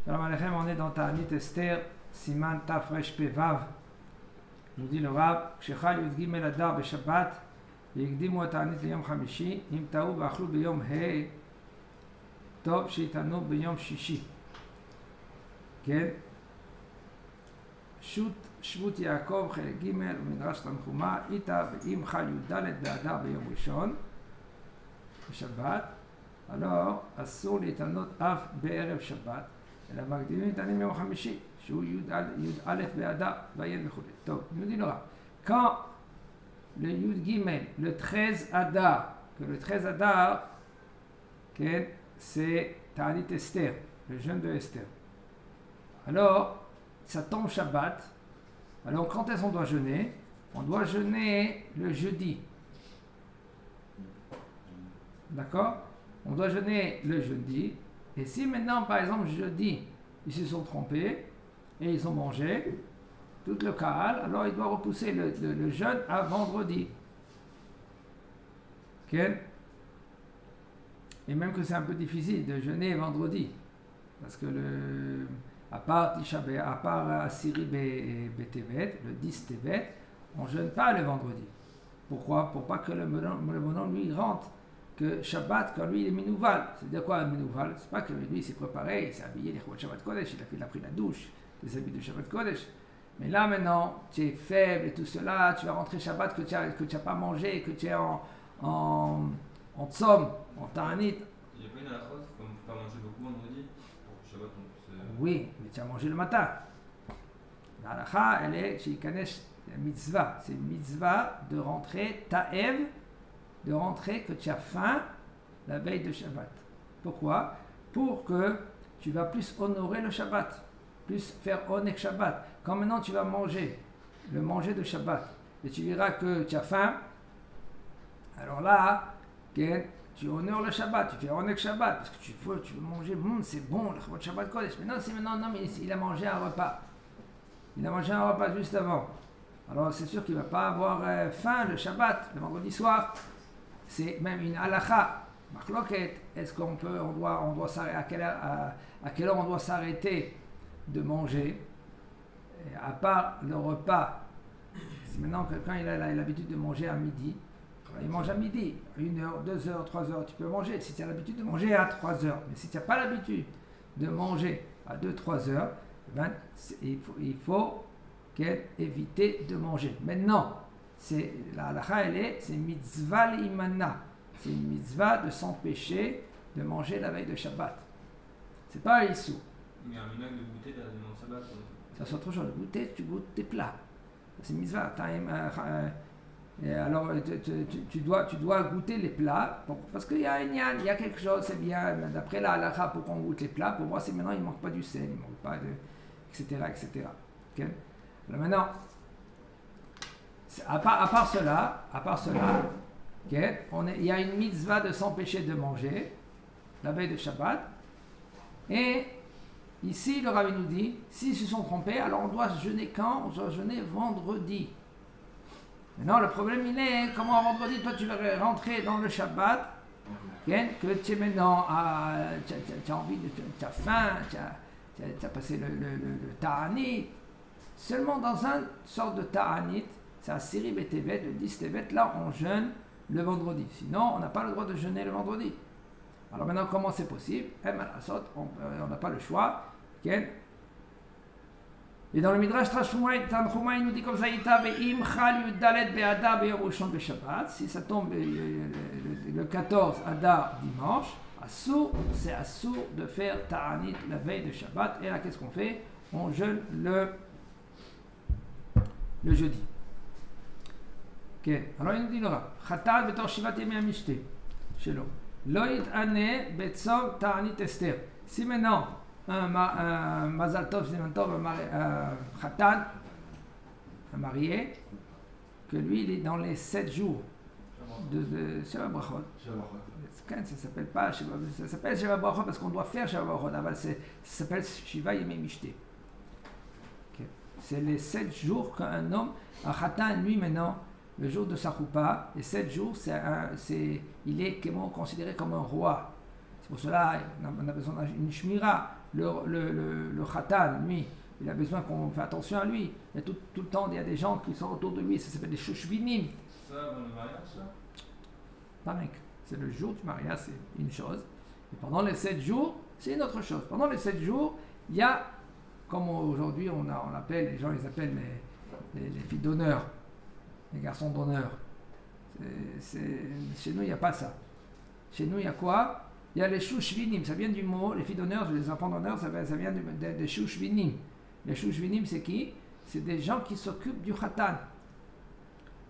Shalom Aleichem, on est dans Ta'anit Esther, Siman Tafresh Pevav. Nous dit le Rav, Kshechal Yud Gimel Adar Beshabbat, Yekdimu Ta'anit Liyom Chamishi, Im Ta'u V'achlu B'yom He, Tov Sheitanu B'yom Shishi. כן? שבות יעקב חלק ג' ומדרש תנחומה איתה ואם חל י"ד באדר ביום ראשון בשבת, alors אסור להתענות אף בערב שבת, אלא מקדימים להתענים יום חמישי שהוא י"א באדר ועיין וכו'. טוב, nous dit le Rav, quand le י"ג, le 13 Adar, que le 13 Adar, כן, c'est Ta'anit Esther, le jeûne de Esther. Alors, ça tombe Shabbat. Alors, quand est-ce qu'on doit jeûner? On doit jeûner le jeudi. D'accord? On doit jeûner le jeudi. Et si maintenant, par exemple, jeudi, ils se sont trompés et ils ont mangé, tout le Kahal, alors il doit repousser le jeûne à vendredi. Ok? Et même que c'est un peu difficile de jeûner vendredi. Parce que à part Tisha B'Av, à part Asiri B'Tevet, le 10 Tevet, on ne jeûne pas le vendredi. Pourquoi? Pour pas que le bonhomme lui rentre que Shabbat, quand lui il est minouval. C'est-à-dire quoi minouval? C'est pas que lui il s'est préparé, il s'est habillé les Chouat Shabbat Kodesh, il a pris la douche, des habits de Shabbat Kodesh. Mais là maintenant, tu es faible et tout cela, tu vas rentrer Shabbat que tu n'as pas mangé, que tu es en tsom, en ta'anit. Il n'y a pas une halakha, comme pas manger beaucoup vendredi pour Shabbat. Oui, mais tu as mangé le matin. La halakha, elle est chez Ikanesh mitzvah. C'est une mitzvah de rentrer ta'ev, de rentrer que tu as faim la veille de Shabbat. Pourquoi? Pour que tu vas plus honorer le Shabbat, plus faire onek Shabbat. Quand maintenant tu vas manger, le manger de Shabbat, et tu verras que tu as faim, alors là, tu honores le Shabbat, tu fais onek Shabbat, parce que tu veux manger, c'est bon, le Shabbat Kodesh. Mais il a mangé un repas. Il a mangé un repas juste avant. Alors c'est sûr qu'il ne va pas avoir faim le Shabbat, le vendredi soir. C'est même une halakha, machloket. Est-ce qu'on doit s'arrêter, à quelle heure on doit s'arrêter de manger, à part le repas. Si maintenant quelqu'un il a l'habitude de manger à midi, il mange à midi, 1 heure, 2 heures, 3 heures, tu peux manger. Si tu as l'habitude de manger à 3 heures, mais si tu n'as pas l'habitude de manger à 2-3 heures, ben, il faut éviter de manger. Maintenant, la halakha, c'est mitzvah l'imana. C'est une mitzvah de s'empêcher de manger la veille de Shabbat. C'est pas un issou. Il y a un minag de goûter dans le Shabbat. Ça c'est autre chose. Goûter, tu goûtes tes plats. C'est une mitzvah. Alors, tu dois goûter les plats, parce qu'il y a un yan, il y a quelque chose, c'est bien, d'après la halakha, pour qu'on goûte les plats, pour voir si maintenant il ne manque pas du sel, il ne manque pas de... etc. etc. Okay? Alors maintenant, à part cela, okay, il y a une mitzvah de s'empêcher de manger, la veille de Shabbat, et ici le Rabbi nous dit, s'ils se sont trompés, alors on doit jeûner quand? On doit jeûner vendredi. Maintenant, le problème, il est, comment vendredi, toi, tu vas rentrer dans le Shabbat, que tu es maintenant, tu as envie, tu as faim, tu as passé le ta'anit. Seulement dans une sorte de ta'anit, c'est à Asiri B'Tevet, le 10 Tevet, là, on jeûne le vendredi. Sinon, on n'a pas le droit de jeûner le vendredi. Alors maintenant, comment c'est possible? On n'a pas le choix. Et dans le Midrash Tanchuma, il nous dit comme ça, si ça tombe le 14 Adar dimanche, c'est assour de faire ta'anit la veille de Shabbat. Et là, qu'est-ce qu'on fait? On jeûne le jeudi. Okay. Alors il nous dit le Rav, Chatal betor shivat yemei hamishte shelo, lo yit'ane betzom ta'anit Esther. Si maintenant un Mazal Tov, un Khatan, un marié, que lui il est dans les 7 jours de Sheva Brachot. Ça s'appelle pas Sheva, ça s'appelle Sheva Brachot parce qu'on doit faire Sheva Brachot, ça s'appelle Shiva Yemei Mishte. C'est les 7 jours qu'un homme, un Khatan, lui maintenant, le jour de sa choupa, les 7 jours, il est considéré comme un roi. C'est pour cela qu'on a besoin d'une shmira. le khatan, lui, il a besoin qu'on fasse attention à lui. Il y a tout le temps, il y a des gens qui sont autour de lui, ça s'appelle des chouchvinim. Ça avant le mariage, ça? Pareil, c'est le jour du mariage, c'est une chose. Et pendant les 7 jours, c'est une autre chose. Pendant les 7 jours, il y a, comme aujourd'hui on appelle, les gens ils appellent les filles d'honneur, les garçons d'honneur. Chez nous, il n'y a pas ça. Chez nous, il y a quoi? Il y a les chouchvinim, ça vient du mot, les filles d'honneur, les enfants d'honneur, ça vient des chouchvinim. Les chouchvinim, c'est qui? C'est des gens qui s'occupent du khatan.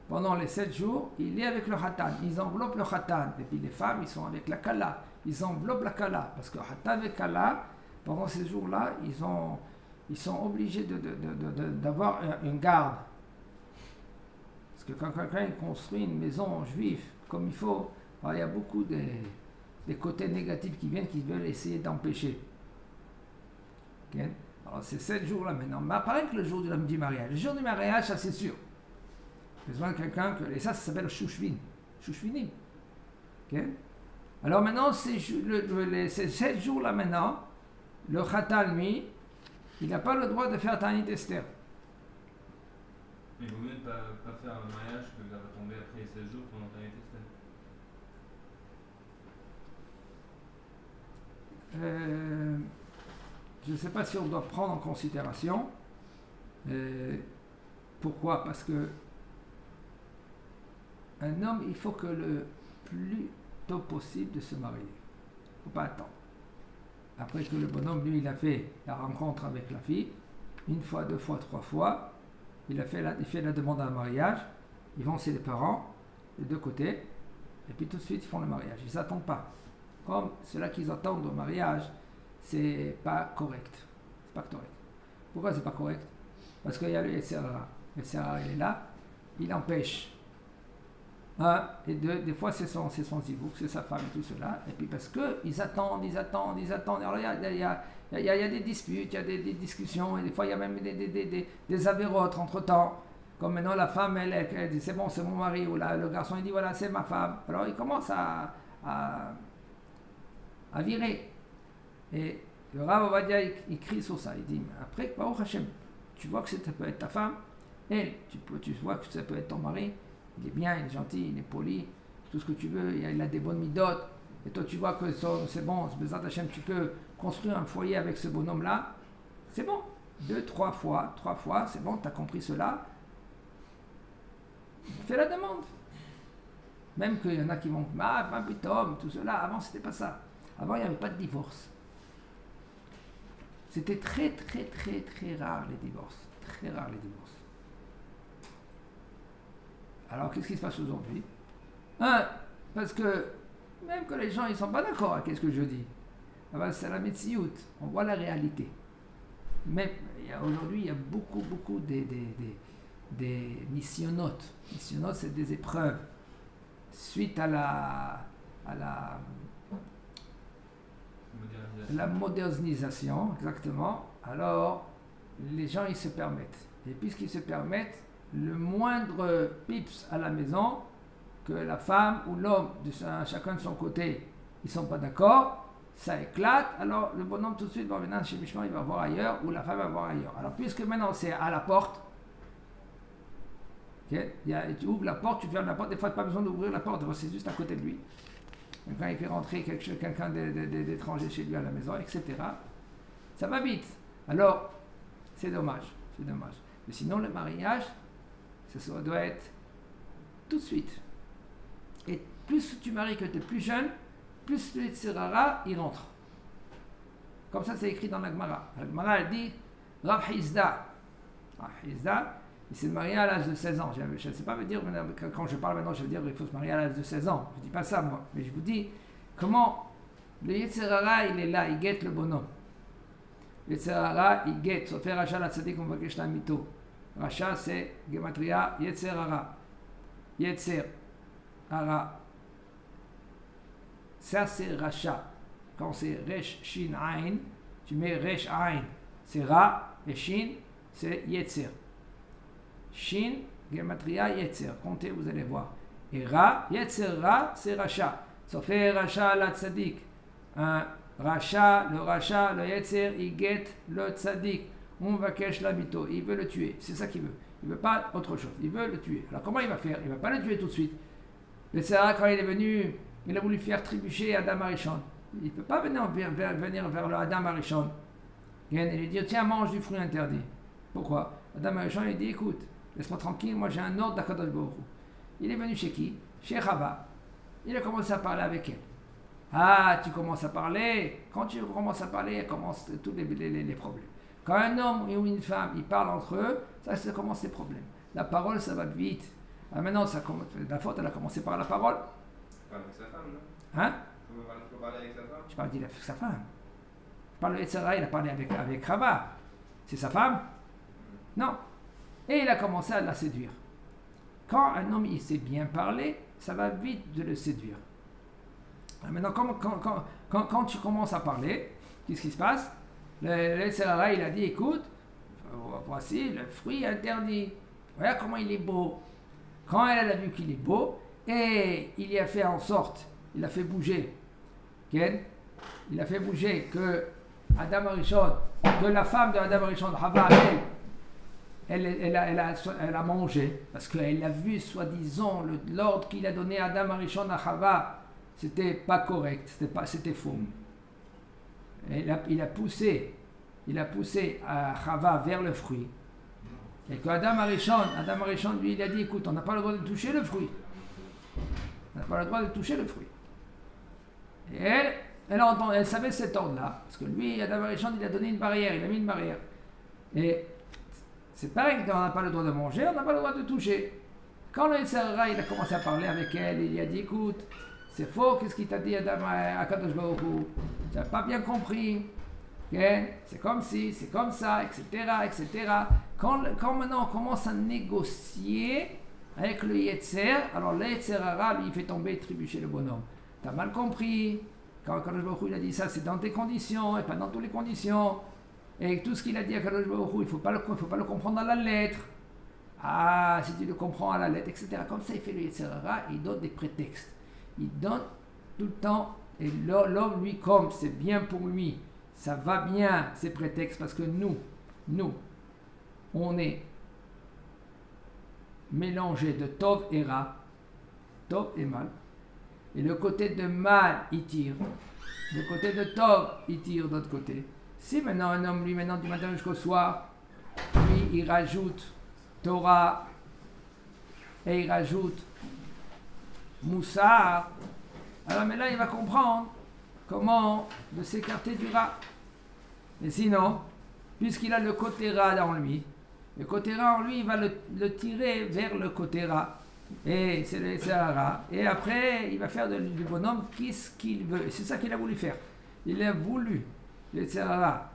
Pendant les 7 jours, il est avec le khatan, ils enveloppent le khatan. Et puis les femmes, ils sont avec la kala, ils enveloppent la kala. Parce que khatan et kala, pendant ces jours-là, ils sont obligés d'avoir une garde. Parce que quand quelqu'un construit une maison juive comme il faut, alors il y a beaucoup des côtés négatifs qui viennent, qui veulent essayer d'empêcher. Okay? Alors c'est 7 jours-là maintenant. Mais pareil que le jour du mariage. Le jour du mariage, ça c'est sûr. Besoin de quelqu'un et ça s'appelle chouchvin. Chouchvinim. Okay? Alors maintenant, ces 7 jours-là maintenant, le khatan, lui, il n'a pas le droit de faire Tanit Esther. Il vaut mieux ne pas faire un mariage que ça va tomber après les 16 jours pendant Tanit Esther. Je ne sais pas si on doit prendre en considération. Pourquoi? Parce que un homme, il faut que le plus tôt possible de se marier. Il ne faut pas attendre. Après que le bonhomme, lui, il a fait la rencontre avec la fille, 1 fois, 2 fois, 3 fois, il fait la demande à un mariage, ils vont chez les parents, des 2 côtés, et puis tout de suite, ils font le mariage. Ils n'attendent pas. Comme ceux-là qu'ils attendent au mariage, c'est pas correct. C'est pas correct. Pourquoi c'est pas correct? Parce qu'il y a le Yetzirah. Le Yetzirah, il est là, il empêche. 1 et 2, des fois c'est son zivouk, c'est sa femme et tout cela. Et puis parce qu'ils attendent. Alors il y a des disputes, il y a des discussions, et des fois il y a même des avérotes entre temps. Comme maintenant la femme, elle dit c'est bon, c'est mon mari, ou le garçon il dit voilà, c'est ma femme. Alors il commence à virer. Et le Rav Ovadia, il crie sur ça. Il dit après, Baruch Hashem, tu vois que ça peut être ta femme, elle, tu vois que ça peut être ton mari. Il est bien, il est gentil, il est poli, tout ce que tu veux, il a des bonnes midotes. Et toi, tu vois que c'est bon, Bezat Hashem, tu peux construire un foyer avec ce bonhomme-là. C'est bon. 2, 3 fois, c'est bon, tu as compris cela. Fais la demande. Même qu'il y en a qui vont, pas pitom, tout cela. Avant, c'était pas ça. Avant, il n'y avait pas de divorce. C'était très rare les divorces. Très rare les divorces. Alors, qu'est-ce qui se passe aujourd'hui? Parce que même que les gens ils sont pas d'accord avec ce que je dis. C'est la metsiout. On voit la réalité. Mais aujourd'hui, il y a beaucoup des missionotes. Missionotes, c'est des épreuves. Suite à la modernisation, exactement. Alors, les gens, ils se permettent. Et puisqu'ils se permettent, le moindre pips à la maison, que la femme ou l'homme, chacun de son côté, ils ne sont pas d'accord, ça éclate, alors le bonhomme tout de suite va venir chez Mishma, il va voir ailleurs, ou la femme va voir ailleurs. Alors puisque maintenant c'est à la porte, okay, tu ouvres la porte, tu fermes la porte, des fois tu n'as pas besoin d'ouvrir la porte, c'est juste à côté de lui. Donc, quand il fait rentrer quelqu'un d'étranger chez lui à la maison, etc., ça va vite. Alors, c'est dommage. Mais sinon, le mariage, ça doit être tout de suite. Et plus tu maries que tu es plus jeune, plus le Yetzirah, il rentre. Comme ça, c'est écrit dans la Gemara. La Gemara, elle dit, Rav Hizda, il s'est marié à l'âge de 16 ans. Je ne sais pas me dire, quand je parle maintenant, je veux dire qu'il faut se marier à l'âge de 16 ans. Je ne dis pas ça, moi. Mais je vous dis, comment le Yetzirah, il est là, il guette le bonhomme. Le Yetzirah, il guette. Sofer Racha la Tzadik, on va que je mito. Racha, c'est Gematria, Yetzirah. Yetzer, Ara. Ça, c'est Racha. Quand c'est Resh, Shin, Ain, tu mets Resh, Ain, c'est Ra, et Shin, c'est Yetzer. Shin, Gematria, Yetzer. Comptez, vous allez voir. Et Ra, Yetzer, Ra, c'est Racha. Ça fait Racha la Tzadik. le Racha, le Yetzer, il guette le Tzadik. On va cacher la mito. Il veut le tuer. C'est ça qu'il veut. Il ne veut pas autre chose. Il veut le tuer. Alors comment il va faire? Il ne va pas le tuer tout de suite. Le Tzara, quand il est venu, il a voulu faire trébucher Adam Arishon. Il ne peut pas venir vers le Adam Arishon. Il lui dit, tiens, mange du fruit interdit. Pourquoi? Adam Arishon lui dit, écoute, laisse-moi tranquille, moi j'ai un ordre d'Akadosh Baruch Hu. Il est venu chez qui? Chez Chava. Il a commencé à parler avec elle. Ah, tu commences à parler. Quand tu commences à parler, commencent tous les problèmes. Quand un homme ou une femme, ils parlent entre eux, ça commence les problèmes. La parole, ça va vite. Ah, maintenant, la faute, elle a commencé par la parole. Pas avec sa femme, non? Hein? Il faut parler avec sa femme? Je parle avec sa femme. Je parle de Yetzirah, il a parlé avec Chava. C'est sa femme? Non. Et il a commencé à la séduire. Quand un homme, il sait bien parler, ça va vite de le séduire. Maintenant, quand tu commences à parler, qu'est-ce qui se passe? Le Yetzirah, il a dit, écoute, voici le fruit interdit. Voilà comment il est beau. Quand elle a vu qu'il est beau, et il y a fait en sorte, il a fait bouger, il a fait bouger que Adam Arishon, que la femme de Adam Arishon, Chava, elle a mangé, parce qu'elle a vu, soi-disant, l'ordre qu'il a donné à Adam Arishon à Chava, c'était pas correct, c'était faux. Il a poussé à Chava vers le fruit. Et que Adam Arishon, lui, il a dit, écoute, on n'a pas le droit de toucher le fruit. On n'a pas le droit de toucher le fruit. Et elle savait cet ordre-là, parce que lui, Adam Arishon, il a donné une barrière, il a mis une barrière. Et c'est pareil, quand on n'a pas le droit de manger, on n'a pas le droit de toucher. Quand le Yetzirah, il a commencé à parler avec elle, il lui a dit, écoute, c'est faux, qu'est-ce qu'il t'a dit Adam Akadosh Baruch Hu? Tu n'as pas bien compris. C'est comme si, c'est comme ça, etc., etc. Quand maintenant on commence à négocier avec le Yetzer, alors le Yetzirah, lui, il fait tomber, trébucher le bonhomme. Tu as mal compris. Quand Akadosh Baruch Hu, il a dit ça, c'est dans tes conditions et pas dans toutes les conditions. Et tout ce qu'il a dit à Akadosh Baruch Hu, il ne faut pas le comprendre à la lettre. Ah, si tu le comprends à la lettre, etc. Comme ça, il fait le Yetzirah, il donne des prétextes. Il donne tout le temps, et l'homme, lui, comme c'est bien pour lui, ça va bien, ces prétextes, parce que nous, on est mélangé de Tov et Ra, Tov et mal, et le côté de mal, il tire, le côté de Tov, il tire d'autre côté. Si maintenant un homme, lui, maintenant du matin jusqu'au soir, lui, il rajoute Torah, et il rajoute Moussar, alors mais là il va comprendre comment de s'écarter du Ra. Mais sinon, puisqu'il a le côté Ra en lui, le côté Ra en lui, il va le tirer vers le côté Ra. Et c'est le Yetzirah. Et après, il va faire du bonhomme qu'est-ce qu'il veut. Et c'est ça qu'il a voulu faire. Il a voulu, le Yetzirah,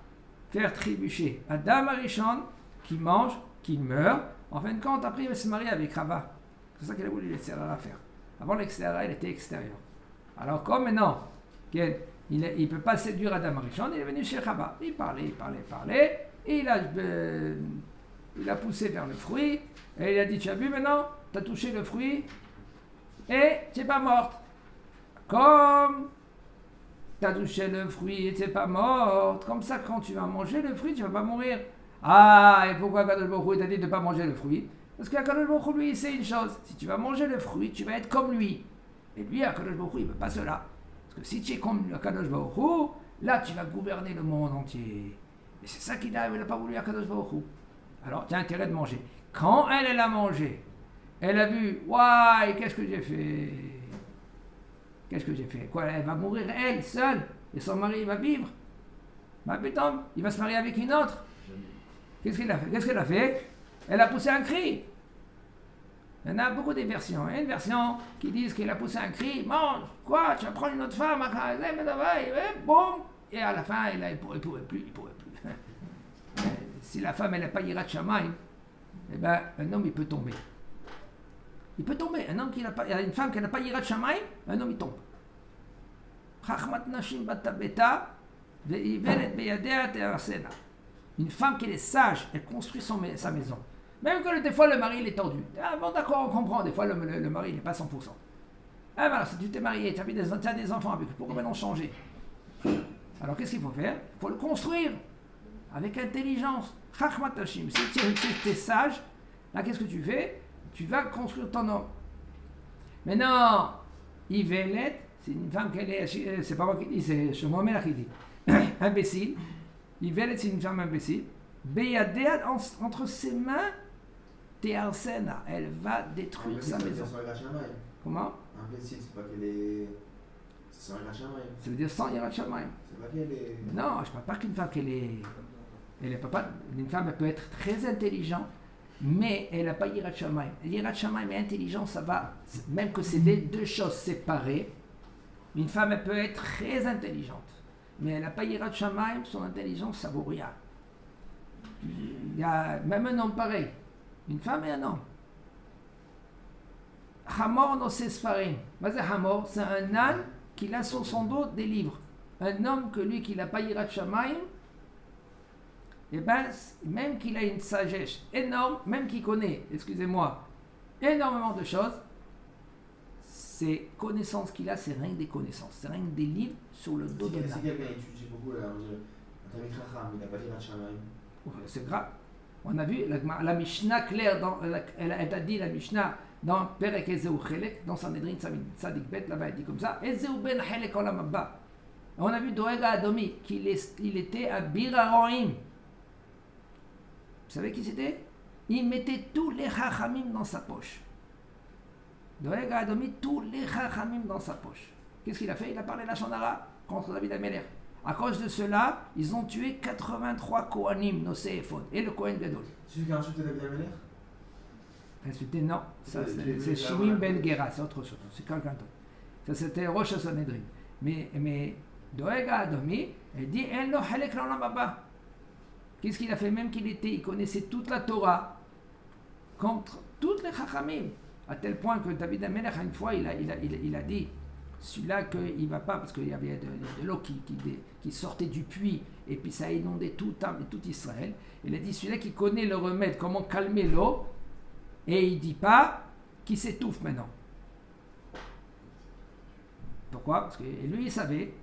faire trébucher Adam Arishon, qui mange, qui meurt. En fin de compte, après il va se marier avec Chava. C'est ça qu'il a voulu le Yetzirah faire. Avant l'extérieur, il était extérieur. Alors comme maintenant, il ne peut pas séduire Adam Arishon, il est venu chez Chava. Il parlait. Et il a poussé vers le fruit. Et il a dit, tu as vu maintenant, tu as touché le fruit et tu n'es pas morte. Comme tu as touché le fruit et tu n'es pas morte, comme ça quand tu vas manger le fruit, tu ne vas pas mourir. Ah, et pourquoi Akadosh Baruch Hu t'a dit de ne pas manger le fruit? Parce qu'Akadosh Baruch Hu, lui, il sait une chose. Si tu vas manger le fruit, tu vas être comme lui. Et lui, Akadosh Baruch Hu, il ne veut pas cela. Parce que si tu es comme Akadosh Baruch Hu, là, tu vas gouverner le monde entier. Et c'est ça qu'il n'a pas voulu Akadosh Baruch Hu. Alors, tu as intérêt de manger. Quand elle a mangé, elle a vu, waouh, qu'est-ce que j'ai fait? Qu'est-ce que j'ai fait? Quoi, elle va mourir, elle, seule, et son mari, il va vivre. Bah putain, il va se marier avec une autre. Qu'est-ce qu'elle a fait? Elle a poussé un cri. Il y en a beaucoup des versions. Il y a une version qui disent qu'elle a poussé un cri. Mange, quoi? Tu vas prendre une autre femme? Boum! Et à la fin, il ne pouvait plus. Si la femme, elle n'a pas Yirat Shamayim, eh ben, un homme, il peut tomber. Il peut tomber. Un homme qui n'a pas, une femme qui n'a pas Yirat Shamayim, un homme, il tombe. Une femme qui est sage, elle construit sa maison. Même que des fois le mari il est tordu. Ah bon d'accord, on comprend, des fois le mari il n'est pas 100%. Ah ben alors si tu t'es marié, tu as des enfants avec, pourquoi maintenant changer? Alors qu'est-ce qu'il faut faire? Il faut le construire avec intelligence. Chachmat Hashim. Si tu es sage, là qu'est-ce que tu fais? Tu vas construire ton homme. Maintenant, Ivelet, c'est une femme qu'elle est, c'est pas moi qui dis, c'est Shlomo Melech qui dit, imbécile. Ivelet, c'est une femme imbécile. Beyadea, entre ses mains, Tearsena, elle va détruire sa maison. Comment? Imbécile, c'est pas qu'elle est. C'est sans Yirat Shamayim. Ça veut dire sans Yirat Shamayim. C'est pas qu'elle est. Non, je ne parle pas qu'une femme qu'elle est. Elle est pas. Une femme, elle peut être très intelligente, mais elle n'a pas Yirat Shamayim. Yirat Shamayim et intelligence, ça va. Même que c'est deux choses séparées. Une femme, elle peut être très intelligente, mais elle n'a pas Yirat Shamayim, son intelligence, ça vaut rien. Il y a même un homme pareil. Une femme et un homme. Hamor no sesfarim. Hamor, c'est un âne qui a sur son dos des livres. Un homme que lui qui n'a pas Yirat Shamayim, eh ben, même qu'il a une sagesse énorme, même qu'il connaît, excusez-moi, énormément de choses, ces connaissances qu'il a, c'est rien que des connaissances, c'est rien que des livres sur le dos de l'âne. Si quelqu'un étudie beaucoup, là, on dirait, il n'a pas Yirat Shamayim. C'est grave. On a vu la Mishnah claire, elle a dit la Mishnah dans Perek Ezeu Chelek, dans Sanhedrin Tzadik Bet, là-bas elle dit comme ça, Ezeu ben Chelek olam haba. On a vu Doeg Adomi, qu'il était à Bir Haroim. Vous savez qui c'était? Il mettait tous les Chachamim dans sa poche. Doeg Adomi, tous les Chachamim dans sa poche. Qu'est-ce qu'il a fait? Il a parlé la Shonara contre David Améler. À cause de cela, ils ont tué 83 Kohanim, Nosé Ephod, et le Kohen Gadol. Celui qui a insulté David Améler? Insulté, non. C'est Shimim Ben Gera, c'est autre chose. C'est quelqu'un d'autre. Ça, c'était Rosh Sanhedrin. Mais Doeg Adomi, il dit El lo halek l'olam haba. Qu'est-ce qu'il a fait? Même il connaissait toute la Torah contre toutes les Chachamim. À tel point que David Améler, une fois, il a dit celui-là qu'il ne va pas, parce qu'il y avait de l'eau qui sortait du puits, et puis ça a inondé tout Israël. Il a dit celui-là qui connaît le remède, comment calmer l'eau, et il ne dit pas qu'il s'étouffe maintenant. Pourquoi? Parce que lui, il savait.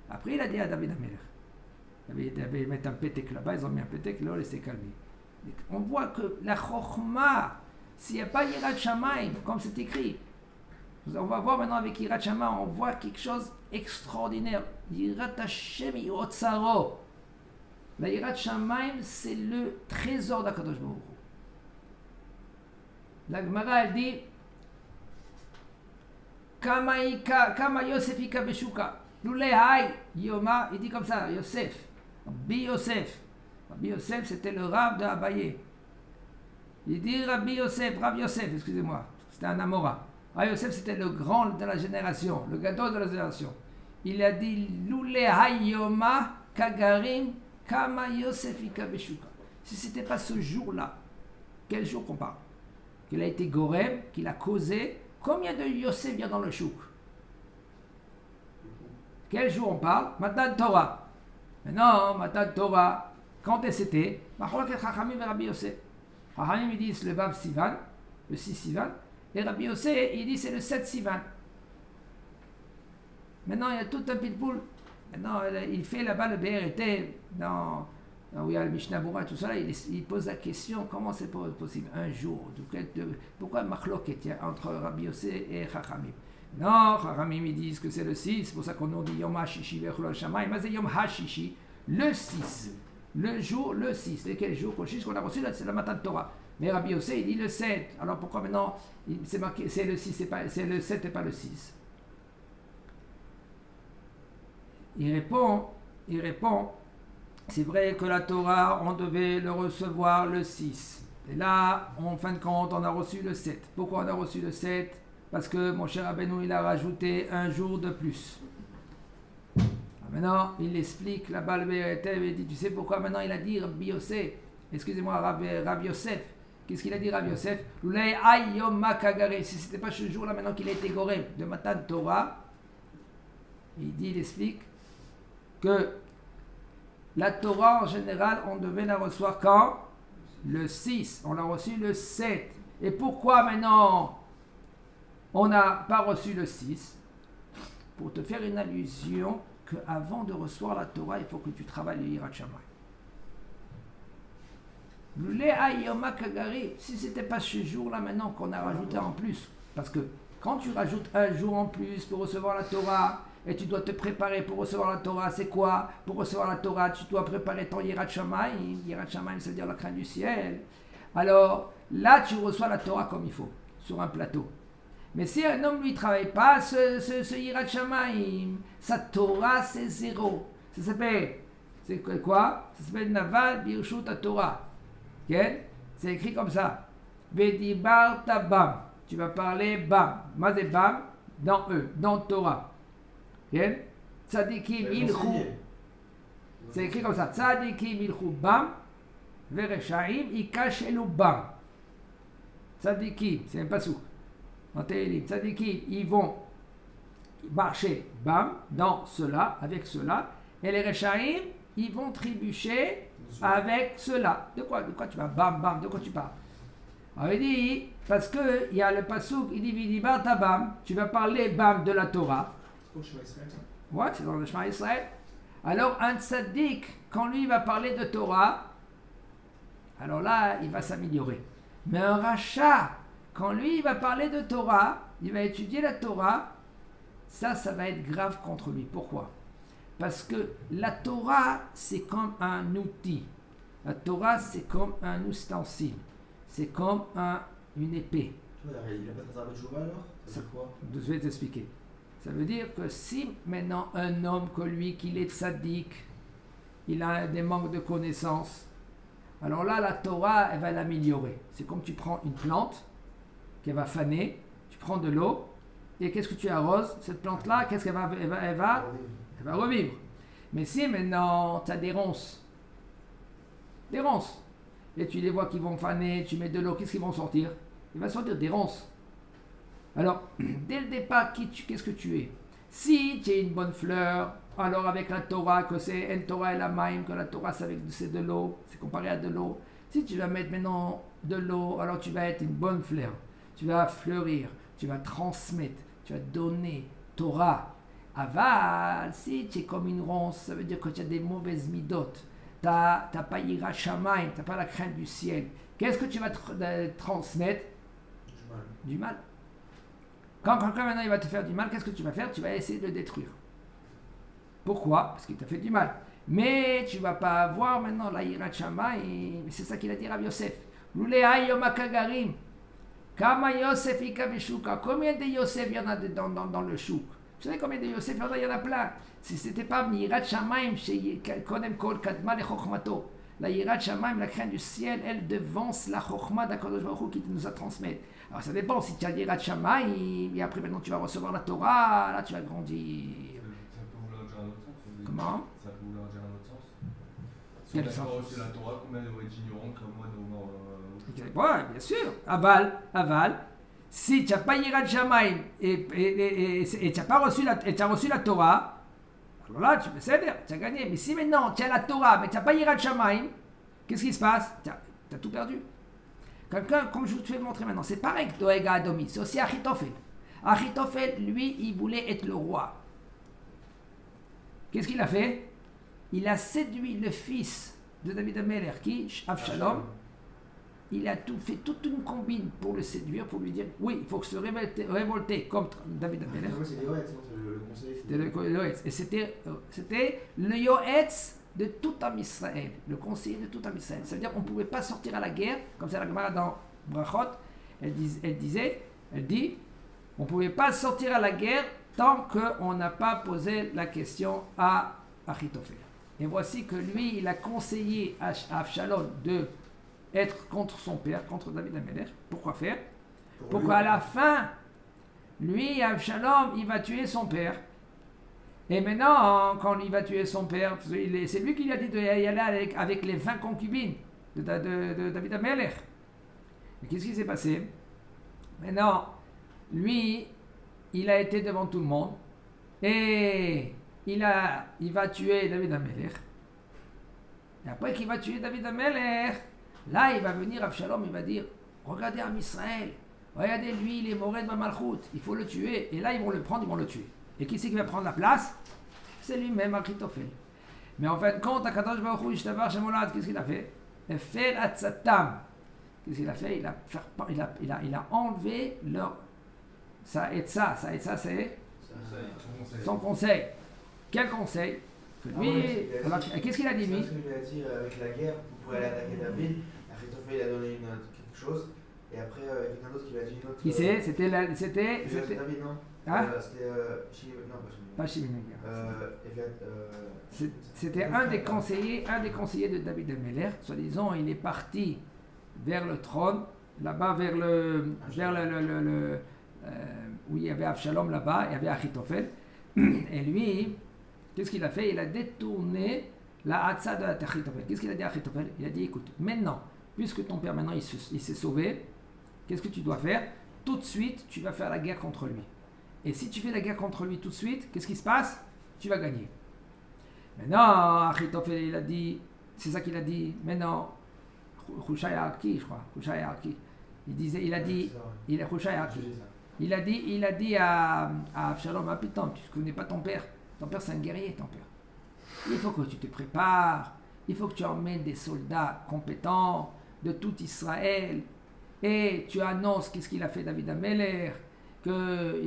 Après, il a dit à David Améler. Il avait mis un pétek là-bas, ils ont mis un pétek, l'eau s'est calmée. On voit que la chokhma, s'il n'y a pas Yirat Shamayim, comme c'est écrit, on va voir maintenant avec Yirat Shamayim, on voit quelque chose d'extraordinaire. Yirat Hashem yotzaro. La Yirat Shamayim, c'est le trésor d'Akadosh Baruch Hu. La Gemara, elle dit Kama Yosef ika beshuka. Lulehai Yoma, il dit comme ça, Yosef. Rabbi Yosef. Rabbi Yosef, c'était le Rav de Abaye. Il dit Rabbi Yosef, Rav Yosef, excusez-moi, c'était un Amora. Rav Yosef, c'était le grand de la génération, le gadol de la génération. Il a dit Lulehai Yoma Kagarim Kama Yosef ika beshuka. Si ce n'était pas ce jour-là, quel jour qu'on parle? Qu'il a été Gorem, qu'il a causé. Combien de Yosef vient dans le chouk? Quel jour on parle? Matan Torah. Mais non, Matan Torah, quand est-ce que c'était? Machloket Chachamim et Rabbi Yosef. Chachamim, ils disent le Vav Sivan, le 6 Sivan, et Rabbi Yosef, il dit c'est le 7 Sivan. Maintenant, il y a tout un pilpoul. Maintenant, il fait là-bas le BRT, où il y a le Mishnah Bura et tout ça, il pose la question, comment c'est possible? Un jour, pourquoi Machloket entre Rabbi Yosef et Chachamim? Non, Chachamim ils disent que c'est le 6, c'est pour ça qu'on nous dit Yom HaShishi v'Echol Shamayim, mais c'est Yom HaShishi, le 6, le jour, le 6, lequel jour qu'on a reçu, c'est la Matan Torah. Mais Rabbi Yosef il dit le 7, alors pourquoi maintenant c'est marqué, c'est le 6, c'est le 7 et pas le 6? Il répond, c'est vrai que la Torah, on devait le recevoir le 6. Et là, en fin de compte, on a reçu le 7. Pourquoi on a reçu le 7? Parce que mon cher Rabbeinu, il a rajouté un jour de plus. Maintenant, il explique là-bas le BRTV, il dit, tu sais pourquoi maintenant il a dit Rabbi Yosef? Excusez-moi, Rabbi Yosef. Qu'est-ce qu'il a dit Rabbi Yosef? Si ce n'était pas ce jour-là maintenant qu'il a été goré de Matan Torah, il explique que la Torah en général, on devait la recevoir quand? Le 6. On l'a reçu le 7. Et pourquoi maintenant on n'a pas reçu le 6? Pour te faire une allusion qu'avant de recevoir la Torah, il faut que tu travailles le Yirat Shamayim. Si c'était pas ce jour-là maintenant qu'on a rajouté en plus, parce que quand tu rajoutes un jour en plus pour recevoir la Torah, et tu dois te préparer pour recevoir la Torah, c'est quoi? Pour recevoir la Torah, tu dois préparer ton Yirat Shamayim. Yirat Shamayim, c'est-à-dire la crainte du ciel. Alors, là, tu reçois la Torah comme il faut, sur un plateau. Mais si un homme, lui, ne travaille pas ce Yirat Shamayim, sa Torah, c'est zéro. Ça s'appelle, c'est quoi? Ça s'appelle Naval Birshut Torah. Okay? C'est écrit comme ça. Vedibarta Bam. Tu vas parler Bam. Mazé Bam, dans eux, dans Torah. Okay? Tzadikim ilchou. C'est écrit comme ça. Tzadikim ilchou Bam. Vereshaim ikashelu Bam. Tzadikim, c'est un pasouk. Dans Télim, Tzadikim, ils vont marcher Bam, dans cela, avec cela. Et les Reshaim, ils vont trébucher avec cela. De quoi tu vas bam bam, de quoi tu parles? On avait dit, parce que il y a le pasouk, il dit Vidibar Tabam, tu vas parler bam de la Torah. Ouais, c'est dans le Shema Israël. Alors un tzaddik, quand lui va parler de Torah, alors là, il va s'améliorer. Mais un rachat, quand lui il va parler de Torah, il va étudier la Torah, ça va être grave contre lui. Pourquoi? Parce que la Torah, c'est comme un outil. La Torah, c'est comme un ustensile. C'est comme une épée. Il n'a pas de Tzatzar alors? Ça veut dire quoi? Je vais t'expliquer. Ça veut dire que si maintenant un homme comme lui, qu'il est tzaddik, il a des manques de connaissances, alors là, la Torah, elle va l'améliorer. C'est comme tu prends une plante qui va faner, tu prends de l'eau, et qu'est-ce que tu arroses? Cette plante-là, qu'est-ce qu'elle va, elle va revivre. Mais si maintenant tu as des ronces, et tu les vois qui vont faner, tu mets de l'eau, qu'est-ce qu'ils vont sortir? Il va sortir des ronces. Alors, dès le départ, qu'est-ce que tu es? Si tu es une bonne fleur, alors avec la Torah, que c'est en Torah et la Maïm, que la Torah c'est de l'eau, c'est comparé à de l'eau. Si tu vas mettre maintenant de l'eau, alors tu vas être une bonne fleur. Tu vas fleurir, tu vas transmettre, tu vas donner Torah. Aval, si tu es comme une ronce, ça veut dire que tu as des mauvaises midotes. Tu n'as pas Yirat Shamayim, tu n'as pas la crainte du ciel. Qu'est-ce que tu vas transmettre? Du mal. Quand quelqu'un maintenant il va te faire du mal, qu'est-ce que tu vas faire? Tu vas essayer de le détruire. Pourquoi? Parce qu'il t'a fait du mal. Mais tu ne vas pas avoir maintenant la Yirat Shamayim. C'est ça qu'il a dit Rav Yosef. Lulei Yom HaKagarim. Kama Yosef Ika Beshuka. Combien de Yosef il y en a dans le chouk? Vous savez combien de Yosef il y en a plein? Si ce n'était pas Yirat Shamayim, chez Kodem Kol Kadma le Chokhmato. La Yirat Shamayim, la crainte du ciel, elle devance la Chokhma d'Akadosh Baruch Hu qui nous a transmis. Alors ça dépend, si tu as Yirat Shamayim, et après maintenant tu vas recevoir la Torah, là tu vas grandir. Ça peut vouloir dire un autre sens. Comment? Ça peut vouloir dire un autre sens. Si Quel on n'a sens? pas reçu la Torah, combien vont être ignorants comme moi Ouais, bien sûr. Aval. Si tu n'as pas Yirat Shamayim et tu n'as pas reçu la Torah, alors là tu peux céder, tu as gagné. Mais si maintenant tu as la Torah mais tu n'as pas Yirat Shamayim, qu'est-ce qui se passe? Tu as tout perdu. Quelqu'un, comme je vous fais montrer maintenant, c'est pareil que Doeg Adomi, c'est aussi Achitophel. Achitophel, lui, il voulait être le roi. Qu'est-ce qu'il a fait? Il a séduit le fils de David Ameler, qui, Avshalom. Il a fait toute une combine pour le séduire, pour lui dire oui, il faut se révolter contre David Ameler. C'est le Yoetz, le conseiller. C'était le Yoetz. Et c'était le Yoetz de tout Am Israël, le conseiller de tout Am Israël. Ça veut dire qu'on ne pouvait pas sortir à la guerre, comme ça la Gemara dans Brachot, elle dit, on ne pouvait pas sortir à la guerre tant qu'on n'a pas posé la question à Achitophel. Et voici que lui, il a conseillé à Avshalom de être contre son père, contre David Ameler. Pourquoi faire? Pour qu'à la fin, lui, Avshalom, il va tuer son père. Et maintenant, quand il va tuer son père, c'est lui qui lui a dit d'y aller avec les 20 concubines de David Ameler. Et qu'est-ce qui s'est passé? Maintenant, lui, il a été devant tout le monde et il va tuer David Ameler. Et après qu'il va tuer David Ameler, là, il va venir Avshalom, il va dire, regardez Am Israël, regardez lui, il est Mored Malchut, il faut le tuer. Et là, ils vont le prendre, ils vont le tuer. Et qui c'est qui va prendre la place? c'est lui-même Achitophel. Mais en fin de compte, Akadosh Baruch Hu Ishtabar Shemolad, qu'est-ce qu'il a fait? Faire Atzatam. Qu'est-ce qu'il a fait? Il a enlevé leur. Ça et ça c'est son conseil. Quel conseil? Que lui, alors, qu'est-ce qu'il a dit lui? C'est ce qu'il a dit avec la guerre, vous pouvez aller attaquer David. Achitophel a donné quelque chose, et après il y a quelqu'un d'autre qui lui a dit une autre. Qui c'est? C'était David, non? Hein? C'était non, pas Shimon. C'était un un des conseillers de David Ameler. Soi-disant, il est parti vers le trône, là-bas vers le où il y avait Avshalom là-bas, il y avait Achitophel. Et lui, qu'est-ce qu'il a fait? Il a détourné la Hatsa de Achitophel. Qu'est-ce qu'il a dit à Achitophel? Il a dit, écoute, maintenant, puisque ton père maintenant il s'est sauvé, qu'est-ce que tu dois faire? Tout de suite, tu vas faire la guerre contre lui. Et si tu fais la guerre contre lui tout de suite, qu'est-ce qui se passe? Tu vas gagner. Maintenant, Achitophel, il a dit, c'est ça qu'il a dit, maintenant, Hushai Arki, je crois, Hushai Arki. Il a dit à Avshalom, ah putain, tu ne connais pas ton père. Ton père, c'est un guerrier, ton père. Il faut que tu te prépares. Il faut que tu emmènes des soldats compétents de tout Israël. Et tu annonces qu'est-ce qu'il a fait David Ameler. Que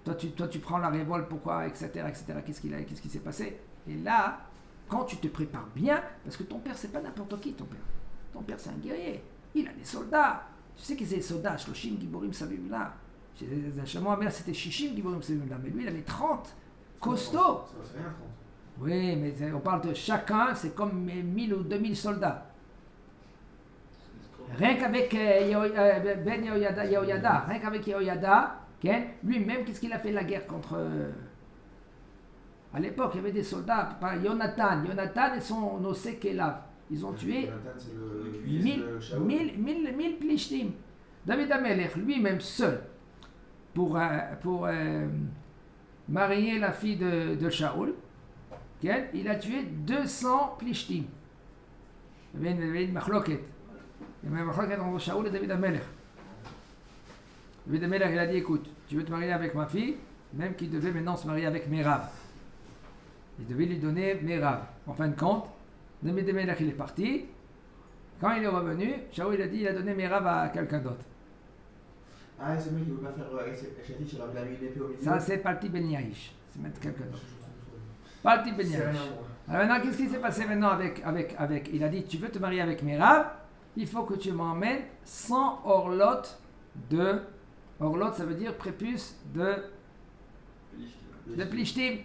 toi, tu prends la révolte, pourquoi, etc. Qu'est-ce qui s'est passé? Et là, quand tu te prépares bien, parce que ton père, c'est pas n'importe qui, ton père. Ton père, c'est un guerrier. Il a des soldats. Tu sais qu'ils étaient des soldats, Shloshim Giborim Savimla. Chez moi, mère, c'était Shishim Giborim Savimla. Mais lui, il avait 30 costauds. C'est rien, 30. Oui, mais on parle de chacun, c'est comme 1000 ou 2000 soldats. Rien qu'avec Ben Yehoyada, rien qu'avec Yehoyada, lui-même, qu'est-ce qu'il a fait la guerre contre. À l'époque, il y avait des soldats, par Jonathan et son Nosé Kelav. Ils ont tué 1000 Plishtim. David Ameler, lui-même seul, pour marier la fille de Shaoul, il a tué 200 Plishtim. Il y avait une machloket. Il y avait une machloket entre Shaoul et David Ameler. David Ameler, il a dit, écoute, tu veux te marier avec ma fille, même qu'il devait maintenant se marier avec Merav. Il devait lui donner Merav. En fin de compte, David Ameler, il est parti. Quand il est revenu, Shaoul, il a dit, il a donné Merav à quelqu'un d'autre. Ah, c'est lui qui ne veut pas faire Chétich, alors il a mis une épée au milieu. Ça, c'est Palti Ben Yahish. C'est mettre quelqu'un d'autre. Palti Ben Yahish. Alors maintenant, qu'est-ce qui s'est passé maintenant avec. Il a dit, tu veux te marier avec Merav, il faut que tu m'emmènes 100 orlotes de. Orlotes, ça veut dire prépuce de Plishtim.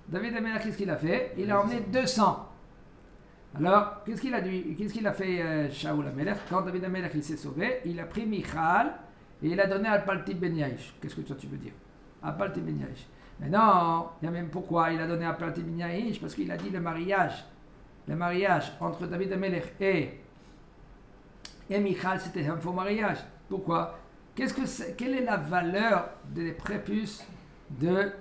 David Ameler, qu'est-ce qu'il a fait? Il a emmené 200. Alors, qu'est-ce qu'il a fait Shaoul Ameler? Quand David Ameler il s'est sauvé, il a pris Michal et il a donné à Palti Ben Yahish. Qu'est-ce que toi tu veux dire? À Palti Ben Yahish. Mais non, il y a même pourquoi il a donné à Palti Ben Yahish, parce qu'il a dit le mariage entre David Ameler et Michal, c'était un faux mariage. Pourquoi? Quelle est la valeur des prépuces de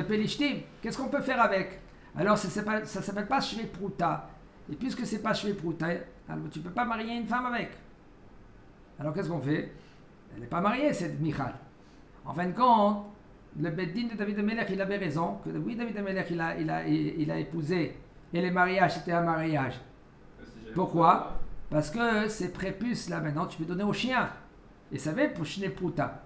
Pelishtim? Qu'est-ce qu'on peut faire avec? Alors, ça ne s'appelle pas Shvei Prouta. Et puisque ce n'est pas Shvei Prouta, tu ne peux pas marier une femme avec. Alors, qu'est-ce qu'on fait? Elle n'est pas mariée, cette Michal. En fin de compte, le Beddin de David Ameler, il avait raison. Que oui, David Ameler, il a épousé. Et les mariages, c'était un mariage. Pourquoi? Parce que ces prépuces, là, maintenant, tu peux donner aux chiens. Et ça va pour Shvei Prouta.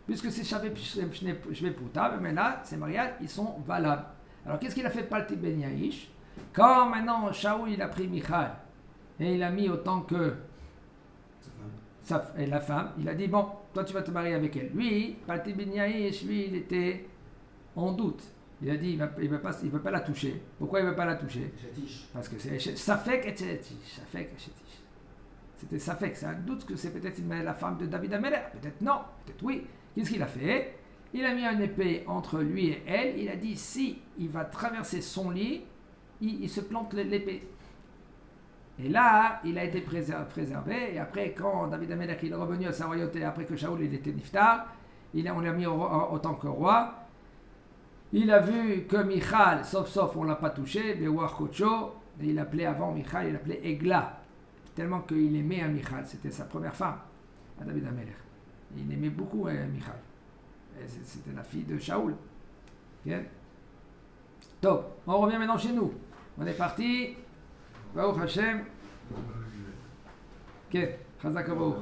Puisque c'est Shvei Prouta, mais là, ces mariages, ils sont valables. Alors, qu'est-ce qu'il a fait Palti Ben Yahish? Quand maintenant Shaoul il a pris Michal et il a mis autant que la femme, il a dit bon, toi tu vas te marier avec elle. Lui, Palti Ben Yahish, lui, il était en doute. Il a dit il veut pas la toucher. Pourquoi il veut pas la toucher? Parce que c'est Safek et Chetich. C'était Safek. C'est un doute que c'est peut-être la femme de David Ameler. Peut-être non, peut-être oui. Qu'est-ce qu'il a fait? Il a mis une épée entre lui et elle. Il a dit, si il va traverser son lit, il se plante l'épée. Et là, il a été préservé. Et après, quand David Ameler est revenu à sa royauté, après que Shaoul il était niftar, on l'a mis autant que roi. Il a vu que Michal, sauf on ne l'a pas touché, Bewar Kocho, et il appelait avant Michal, il appelait Egla. Tellement qu'il aimait Michal. C'était sa première femme, à David Ameler. Il aimait beaucoup Michal. C'était la fille de Shaoul. Okay? Top, on revient maintenant chez nous. On est parti. Baruch Hashem. Ok, Chazak Baruch.